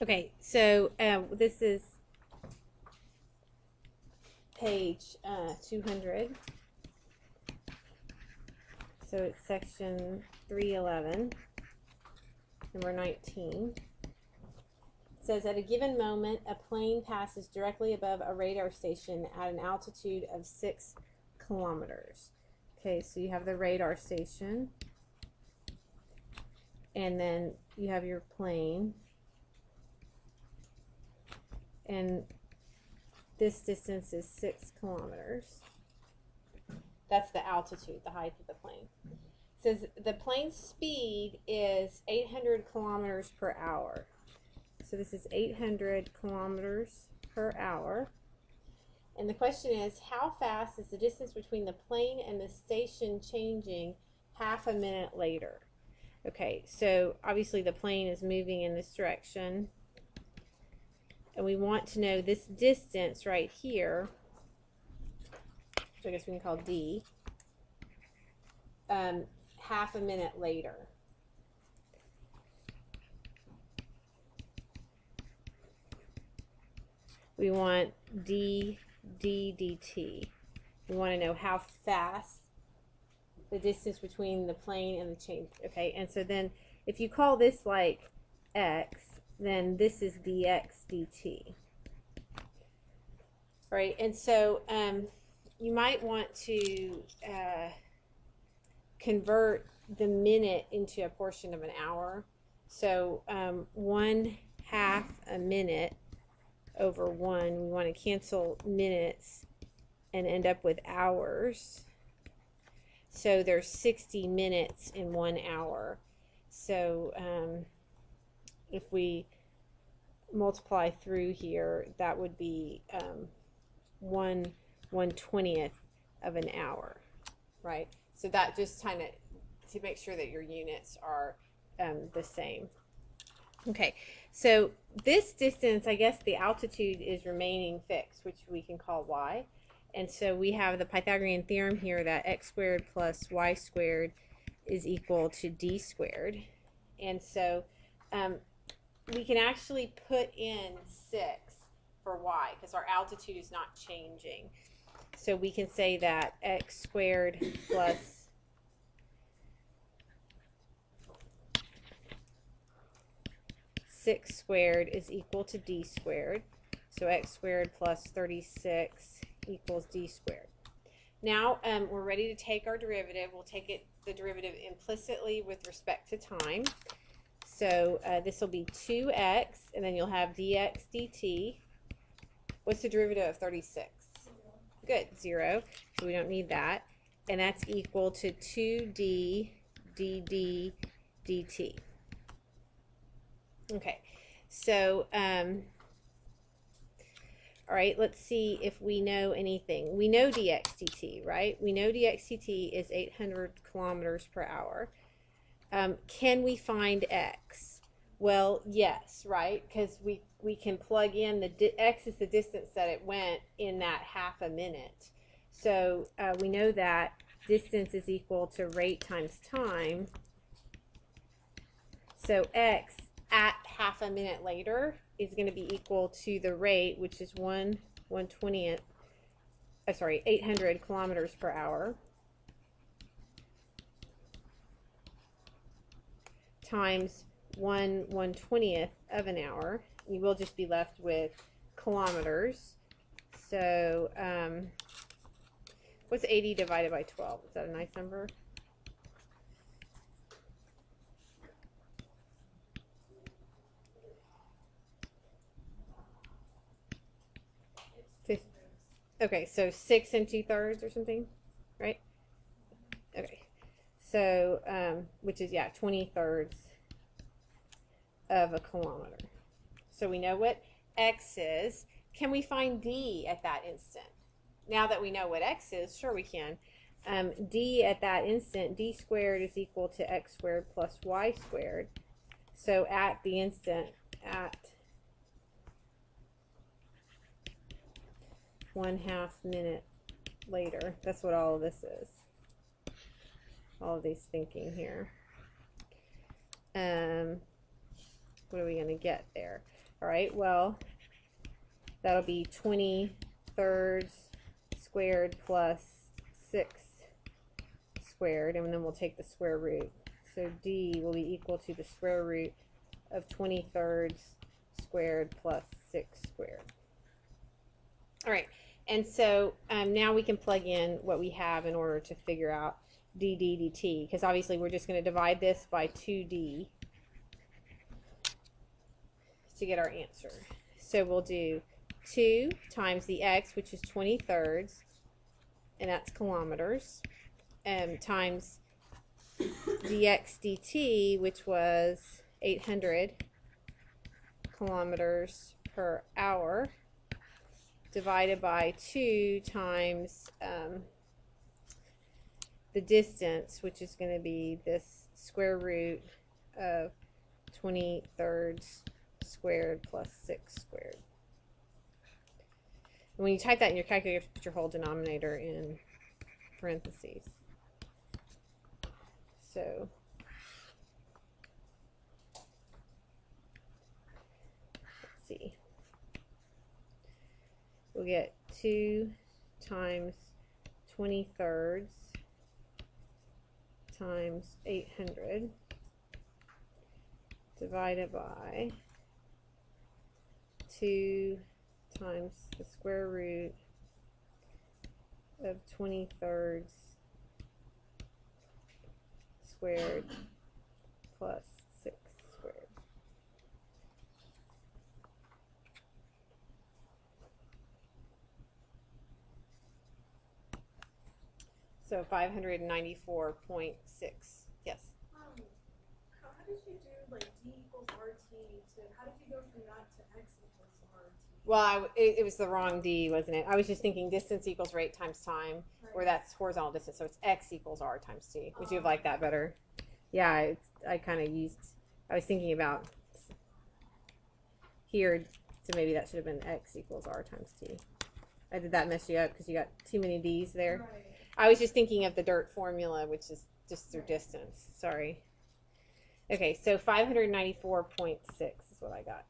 Okay, so this is page 200. So it's section 311, number 19. It says, at a given moment, a plane passes directly above a radar station at an altitude of 6 kilometers. Okay, so you have the radar station, and then you have your plane, and this distance is 6 kilometers. That's the altitude, the height of the plane. It says the plane's speed is 800 kilometers per hour. So this is 800 kilometers per hour. And the question is, how fast is the distance between the plane and the station changing half a minute later? Okay, so obviously the plane is moving in this direction. And we want to know this distance right here, which I guess we can call D, half a minute later. We want dt. We want to know how fast the distance between the plane and the change. Okay, and so then if you call this like x, then this is dx dt. Right, and so you might want to convert the minute into a portion of an hour. So 1/2 a minute over 1, we want to cancel minutes and end up with hours. So there's 60 minutes in 1 hour. So if we multiply through here, that would be 1/120th of an hour, right? So that just kind of to make sure that your units are the same. Okay, so this distance, I guess the altitude is remaining fixed, which we can call y. And so we have the Pythagorean theorem here that x squared plus y squared is equal to d squared. And so we can actually put in 6 for y because our altitude is not changing. So we can say that x squared plus 6 squared is equal to d squared. So x squared plus 36 equals d squared. Now we're ready to take our derivative. We'll take the derivative implicitly with respect to time. So this will be 2x, and then you'll have dx dt. What's the derivative of 36? Good, 0. So we don't need that. And that's equal to 2d dd dt. Okay, so all right, let's see if we know anything. We know dx dt, right? We know dx dt is 800 kilometers per hour. Can we find x? Well, yes, right? Because we can plug in x is the distance that it went in that half a minute. So we know that distance is equal to rate times time. So x at half a minute later is going to be equal to the rate, which is 1/120th, 800 kilometers per hour, times 1/120th of an hour. You will just be left with kilometers. So what's 80 divided by 12? Is that a nice number? Okay, so 6 2/3 or something, right? Okay, so which is, yeah, 20/3 of a kilometer. So we know what x is. Can we find d at that instant? Now that we know what x is, sure we can. D at that instant, d squared is equal to x squared plus y squared. So at the instant, at 1/2 minute later, that's what all of this is. All of these thinking here. What are we going to get there? All right, well, that'll be 20 thirds squared plus 6 squared, and then we'll take the square root. So D will be equal to the square root of 20 thirds squared plus 6 squared. All right, and so now we can plug in what we have in order to figure out dt, because obviously we're just going to divide this by 2d to get our answer. So we'll do 2 times the x, which is 20 thirds, and that's kilometers, times dx dt, which was 800 kilometers per hour, divided by 2 times the distance, which is going to be this square root of 20 thirds squared plus 6 squared. And when you type that in your calculator, you have to put your whole denominator in parentheses. So let's see. We'll get 2 times 20 thirds times 800 divided by 2 times the square root of 20 thirds squared plus 6 squared. So 594.6. Yes. How did you do like d equals rt to, how did you go from that to x equals rt? Well, it was the wrong d, wasn't it? I was just thinking distance equals rate times time, Right. where that's horizontal distance, so it's x equals r times t. Would you have liked that better? Yeah, I kind of I was thinking about here, so maybe that should have been x equals r times t. I did that mess you up because you got too many d's there. Right. I was just thinking of the dirt formula, which is just through distance. Sorry. Okay, so 594.6 is what I got.